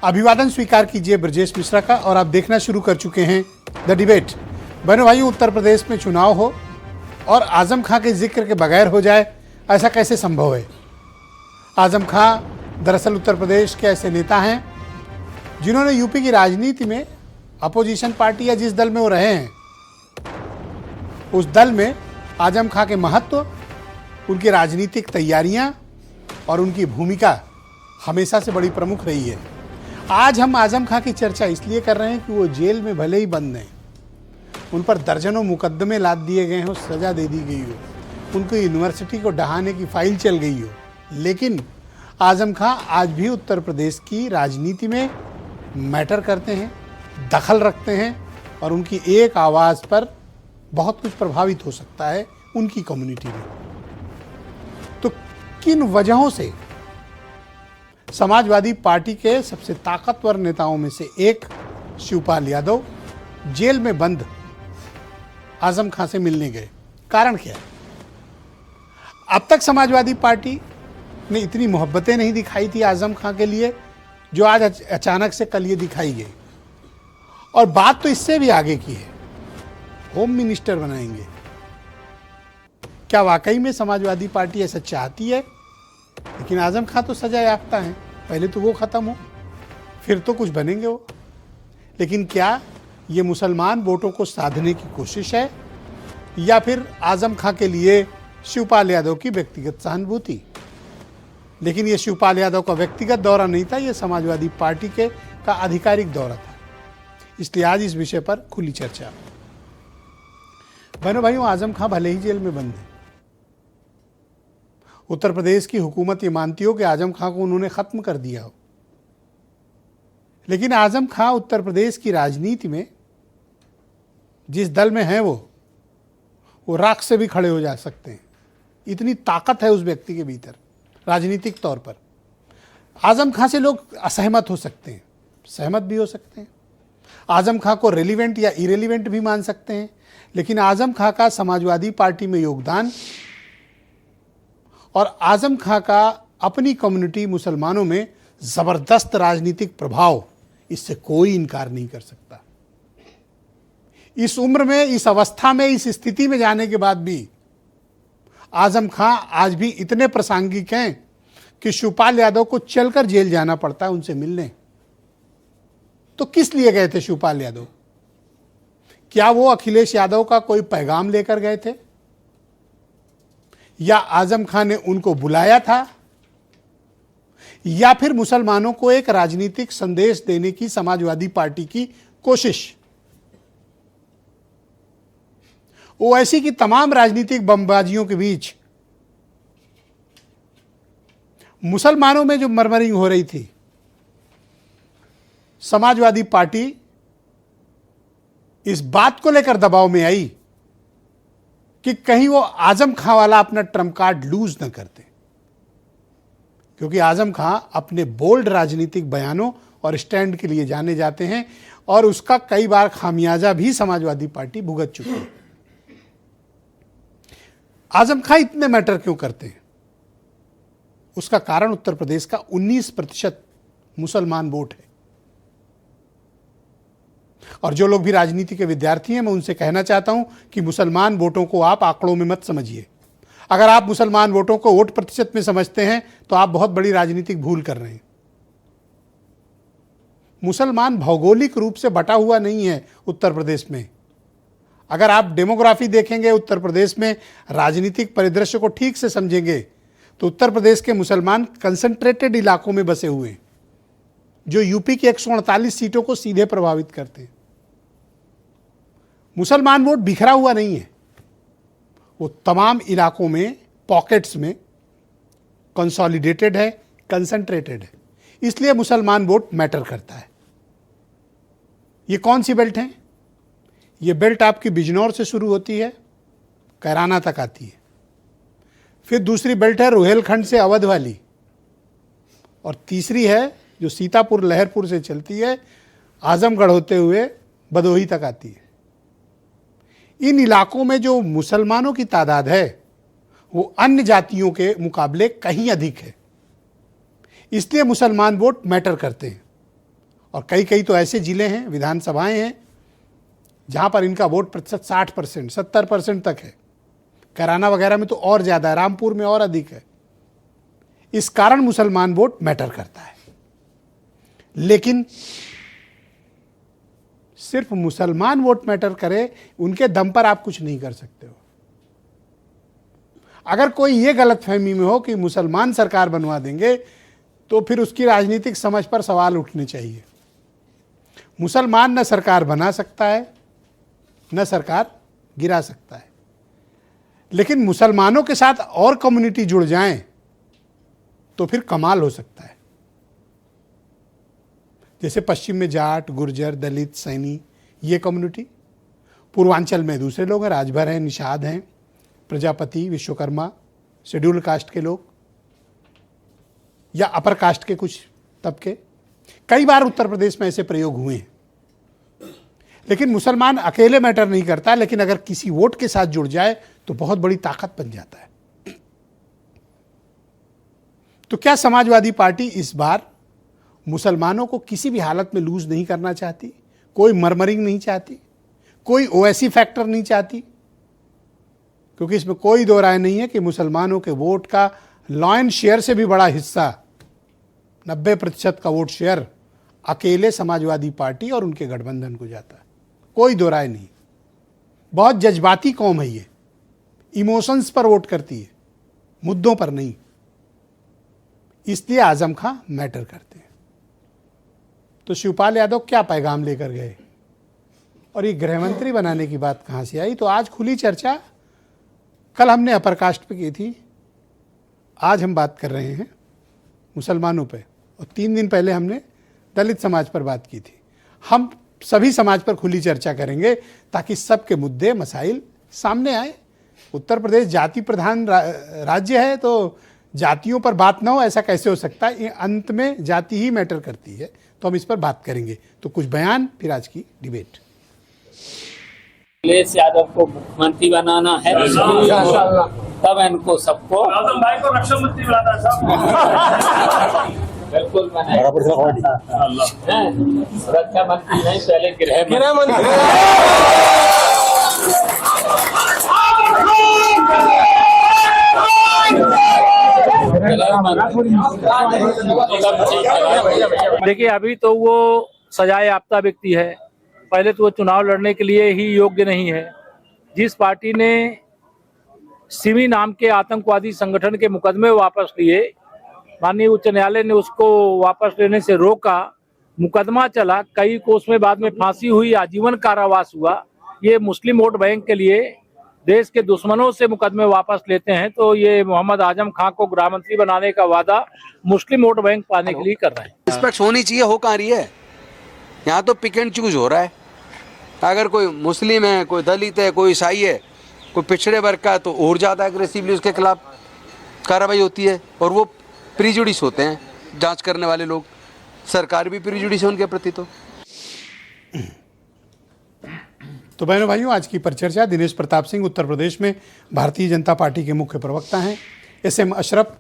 अभिवादन स्वीकार कीजिए ब्रजेश मिश्रा का। और आप देखना शुरू कर चुके हैं द डिबेट। बहनों भाइयों, उत्तर प्रदेश में चुनाव हो और आजम खां के जिक्र के बगैर हो जाए, ऐसा कैसे संभव है? आजम खां दरअसल उत्तर प्रदेश के ऐसे नेता हैं जिन्होंने यूपी की राजनीति में अपोजिशन पार्टी या जिस दल में वो रहे हैं, उस दल में आजम खां के महत्व, उनकी राजनीतिक तैयारियां और उनकी भूमिका हमेशा से बड़ी प्रमुख रही है। आज हम आजम खां की चर्चा इसलिए कर रहे हैं कि वो जेल में भले ही बंद हैं, उन पर दर्जनों मुकदमे लाद दिए गए हों, सजा दे दी गई हो, उनको यूनिवर्सिटी को ढहाने की फाइल चल गई हो, लेकिन आजम खां आज भी उत्तर प्रदेश की राजनीति में मैटर करते हैं, दखल रखते हैं और उनकी एक आवाज़ पर बहुत कुछ प्रभावित हो सकता है उनकी कम्युनिटी में। तो किन वजहों से समाजवादी पार्टी के सबसे ताकतवर नेताओं में से एक शिवपाल यादव जेल में बंद आजम खां से मिलने गए? कारण क्या है? अब तक समाजवादी पार्टी ने इतनी मोहब्बतें नहीं दिखाई थी आजम खां के लिए जो आज अचानक से कल ये दिखाई गई। और बात तो इससे भी आगे की है, होम मिनिस्टर बनाएंगे। क्या वाकई में समाजवादी पार्टी ऐसा चाहती है? लेकिन आजम खां तो सजा याफ्ता हैं, पहले तो वो खत्म हो, फिर तो कुछ बनेंगे वो। लेकिन क्या ये मुसलमान वोटों को साधने की कोशिश है या फिर आजम खां के लिए शिवपाल यादव की व्यक्तिगत सहानुभूति? लेकिन ये शिवपाल यादव का व्यक्तिगत दौरा नहीं था, ये समाजवादी पार्टी का आधिकारिक दौरा था। इसलिए आज इस विषय पर खुली चर्चा। बहनों भाइयों, आजम खां भले ही जेल में बंद है, उत्तर प्रदेश की हुकूमत ये मानती हो कि आजम खां को उन्होंने खत्म कर दिया हो, लेकिन आजम खां उत्तर प्रदेश की राजनीति में जिस दल में हैं वो राख से भी खड़े हो जा सकते हैं। इतनी ताकत है उस व्यक्ति के भीतर राजनीतिक तौर पर। आजम खां से लोग असहमत हो सकते हैं, सहमत भी हो सकते हैं, आजम खां को रेलिवेंट या इरेलीवेंट भी मान सकते हैं, लेकिन आजम खां का समाजवादी पार्टी में योगदान और आजम खां का अपनी कम्युनिटी मुसलमानों में जबरदस्त राजनीतिक प्रभाव, इससे कोई इनकार नहीं कर सकता। इस उम्र में, इस अवस्था में, इस स्थिति में जाने के बाद भी आजम खां आज भी इतने प्रासंगिक हैं कि शिवपाल यादव को चलकर जेल जाना पड़ता है उनसे मिलने। तो किस लिए गए थे शिवपाल यादव? क्या वो अखिलेश यादव का कोई पैगाम लेकर गए थे या आजम खां ने उनको बुलाया था या फिर मुसलमानों को एक राजनीतिक संदेश देने की समाजवादी पार्टी की कोशिश? वो ऐसी की तमाम राजनीतिक बमबाजियों के बीच मुसलमानों में जो मरमरिंग हो रही थी, समाजवादी पार्टी इस बात को लेकर दबाव में आई कि कहीं वो आजम खां वाला अपना ट्रम्प कार्ड लूज न करते, क्योंकि आजम खां अपने बोल्ड राजनीतिक बयानों और स्टैंड के लिए जाने जाते हैं और उसका कई बार खामियाजा भी समाजवादी पार्टी भुगत चुकी है। आजम खां इतने मैटर क्यों करते हैं? उसका कारण उत्तर प्रदेश का 19% मुसलमान वोट है। और जो लोग भी राजनीति के विद्यार्थी हैं, मैं उनसे कहना चाहता हूं कि मुसलमान वोटों को आप आंकड़ों में मत समझिए। अगर आप मुसलमान वोटों को वोट प्रतिशत में समझते हैं तो आप बहुत बड़ी राजनीतिक भूल कर रहे हैं। मुसलमान भौगोलिक रूप से बटा हुआ नहीं है उत्तर प्रदेश में। अगर आप डेमोग्राफी देखेंगे उत्तर प्रदेश में, राजनीतिक परिदृश्य को ठीक से समझेंगे, तो उत्तर प्रदेश के मुसलमान कंसंट्रेटेड इलाकों में बसे हुए हैं जो यूपी की 148 सीटों को सीधे प्रभावित करते हैं। मुसलमान वोट बिखरा हुआ नहीं है, वो तमाम इलाकों में, पॉकेट्स में कंसोलिडेटेड है, कंसंट्रेटेड है। इसलिए मुसलमान वोट मैटर करता है। ये कौन सी बेल्ट है? ये बेल्ट आपकी बिजनौर से शुरू होती है, कैराना तक आती है। फिर दूसरी बेल्ट है रोहेलखंड से अवध वाली, और तीसरी है जो सीतापुर लहरपुर से चलती है, आजमगढ़ होते हुए भदोही तक आती है। इन इलाकों में जो मुसलमानों की तादाद है वो अन्य जातियों के मुकाबले कहीं अधिक है, इसलिए मुसलमान वोट मैटर करते हैं। और कई कई तो ऐसे जिले हैं, विधानसभाएं हैं जहां पर इनका वोट प्रतिशत 60%, 70% तक है। कैराना वगैरह में तो और ज़्यादा है, रामपुर में और अधिक है। इस कारण मुसलमान वोट मैटर करता है। लेकिन सिर्फ मुसलमान वोट मैटर करे, उनके दम पर आप कुछ नहीं कर सकते हो। अगर कोई ये गलतफहमी में हो कि मुसलमान सरकार बनवा देंगे, तो फिर उसकी राजनीतिक समझ पर सवाल उठने चाहिए। मुसलमान न सरकार बना सकता है, न सरकार गिरा सकता है। लेकिन मुसलमानों के साथ और कम्युनिटी जुड़ जाएं तो फिर कमाल हो सकता है। जैसे पश्चिम में जाट, गुर्जर, दलित, सैनी, ये कम्युनिटी। पूर्वांचल में दूसरे लोग हैं, राजभर हैं, निषाद हैं, प्रजापति, विश्वकर्मा, शेड्यूल कास्ट के लोग, या अपर कास्ट के कुछ तबके। कई बार उत्तर प्रदेश में ऐसे प्रयोग हुए हैं। लेकिन मुसलमान अकेले मैटर नहीं करता, लेकिन अगर किसी वोट के साथ जुड़ जाए तो बहुत बड़ी ताकत बन जाता है। तो क्या समाजवादी पार्टी इस बार मुसलमानों को किसी भी हालत में लूज नहीं करना चाहती? कोई मरमरिंग नहीं चाहती, कोई ओवैसी फैक्टर नहीं चाहती? क्योंकि इसमें कोई दो राय नहीं है कि मुसलमानों के वोट का लॉयन शेयर से भी बड़ा हिस्सा, 90% का वोट शेयर अकेले समाजवादी पार्टी और उनके गठबंधन को जाता है। कोई दो राय नहीं। बहुत जज्बाती कौम है ये, इमोशंस पर वोट करती है, मुद्दों पर नहीं। इसलिए आजम खां मैटर करते हैं। तो शिवपाल यादव क्या पैगाम लेकर गए और ये गृहमंत्री बनाने की बात कहां से आई? तो आज खुली चर्चा, कल हमने अपर कास्ट पे की थी, आज हम बात कर रहे हैं मुसलमानों पे, और 3 दिन पहले हमने दलित समाज पर बात की थी। हम सभी समाज पर खुली चर्चा करेंगे ताकि सबके मुद्दे, मसाइल सामने आए। उत्तर प्रदेश जाति प्रधान राज्य है, तो जातियों पर बात ना हो ऐसा कैसे हो सकता है? अंत में जाति ही मैटर करती है। तो हम इस पर बात करेंगे। तो कुछ बयान, फिर आज की डिबेट। अखिलेश यादव को मुख्यमंत्री बनाना है, तब इनको सबको आजम भाई को रक्षा मंत्री बनाना है साहब। बिल्कुल बनाए। रक्षा मंत्री नहीं, पहले गृह मंत्री। देखिए, अभी तो वो सजाए याफ्ता व्यक्ति है। पहले तो वो चुनाव लड़ने के लिए ही योग्य नहीं है। जिस पार्टी ने सिमी नाम के आतंकवादी संगठन के मुकदमे वापस लिए, माननीय उच्च न्यायालय ने उसको वापस लेने से रोका, मुकदमा चला, कई को उसमें बाद में फांसी हुई, आजीवन कारावास हुआ। ये मुस्लिम वोट बैंक के लिए देश के दुश्मनों से मुकदमे वापस लेते हैं। तो ये मोहम्मद आजम खां को गृह मंत्री बनाने का वादा मुस्लिम वोट बैंक पाने के लिए कर रहे हैं। रिस्पेक्ट होनी चाहिए, हो कहाँ रही है? यहाँ तो पिक एंड चूज हो रहा है। अगर कोई मुस्लिम है, कोई दलित है, कोई ईसाई है, कोई पिछड़े वर्ग का, तो और ज़्यादा एग्रेसिवली उसके खिलाफ कार्रवाई होती है। और वो प्रीजुडिस होते हैं जांच करने वाले लोग, सरकार भी प्रीजुडिस है उनके प्रति। तो बहनों भाइयों, आज की परिचर्चा दिनेश प्रताप सिंह उत्तर प्रदेश में भारतीय जनता पार्टी के मुख्य प्रवक्ता हैं। SM अशरफ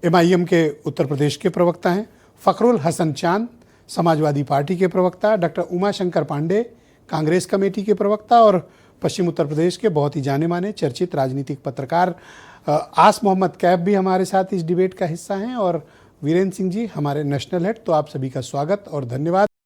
MIM के उत्तर प्रदेश के प्रवक्ता हैं। फ़खरुल हसन चांद समाजवादी पार्टी के प्रवक्ता, डॉक्टर उमा शंकर पांडे कांग्रेस कमेटी के प्रवक्ता, और पश्चिम उत्तर प्रदेश के बहुत ही जाने माने चर्चित राजनीतिक पत्रकार आस मोहम्मद कैफ भी हमारे साथ इस डिबेट का हिस्सा हैं, और वीरेंद्र सिंह जी हमारे नेशनल हेड। तो आप सभी का स्वागत और धन्यवाद।